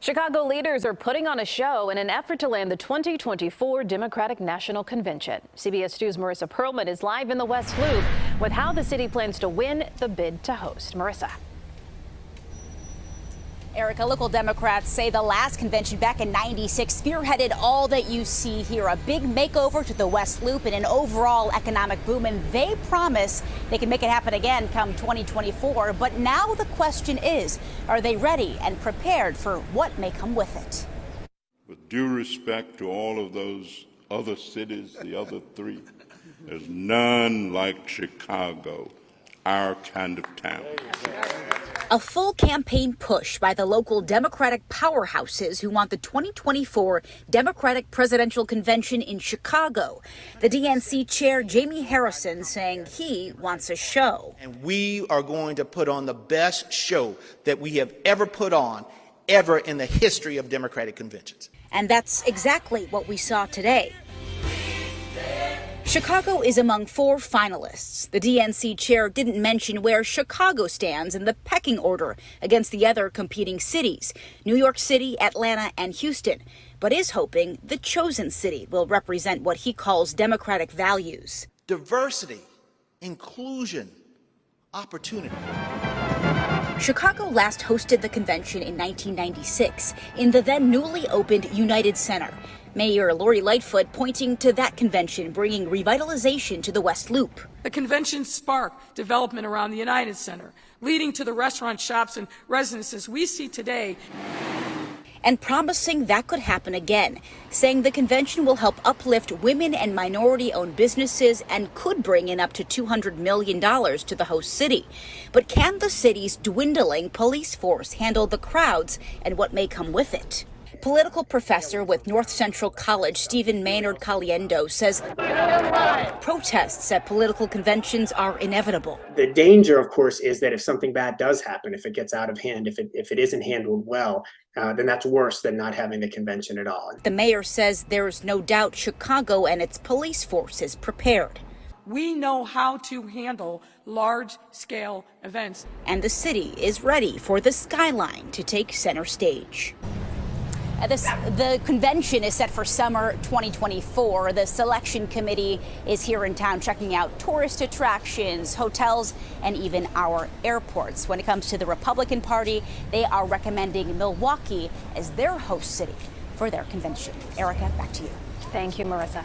Chicago leaders are putting on a show in an effort to land the 2024 Democratic National Convention. CBS 2's Marissa Perlman is live in the West Loop with how the city plans to win the bid to host. Marissa. Erica, local Democrats say the last convention back in '96 spearheaded all that you see here, a big makeover to the West Loop and an overall economic boom, and they promise they can make it happen again come 2024. But now the question is, are they ready and prepared for what may come with it? With due respect to all of those other cities, the other three, there's none like Chicago, our kind of town. A full campaign push by the local Democratic powerhouses who want the 2024 Democratic Presidential Convention in Chicago. The DNC Chair, Jamie Harrison, saying he wants a show. And we are going to put on the best show that we have ever put on, ever in the history of Democratic conventions. And that's exactly what we saw today. Chicago is among 4 finalists. The DNC chair didn't mention where Chicago stands in the pecking order against the other competing cities, New York City, Atlanta, and Houston, but is hoping the chosen city will represent what he calls democratic values. Diversity, inclusion, opportunity. Chicago last hosted the convention in 1996 in the then newly opened United Center. Mayor Lori Lightfoot pointing to that convention bringing revitalization to the West Loop. The convention sparked development around the United Center, leading to the restaurants, shops, and residences we see today. And promising that could happen again, saying the convention will help uplift women and minority-owned businesses and could bring in up to $200 million to the host city. But can the city's dwindling police force handle the crowds and what may come with it? Political professor with North Central College, Stephen Maynard Caliendo, says protests at political conventions are inevitable. The danger, of course, is that if something bad does happen, if it gets out of hand, if it isn't handled well, then that's worse than not having the convention at all. The mayor says there's no doubt Chicago and its police force is prepared. We know how to handle large-scale events. And the city is ready for the skyline to take center stage. The convention is set for summer 2024. The selection committee is here in town checking out tourist attractions, hotels, and even our airports. When it comes to the Republican Party, they are recommending Milwaukee as their host city for their convention. Erica, back to you. Thank you, Marissa.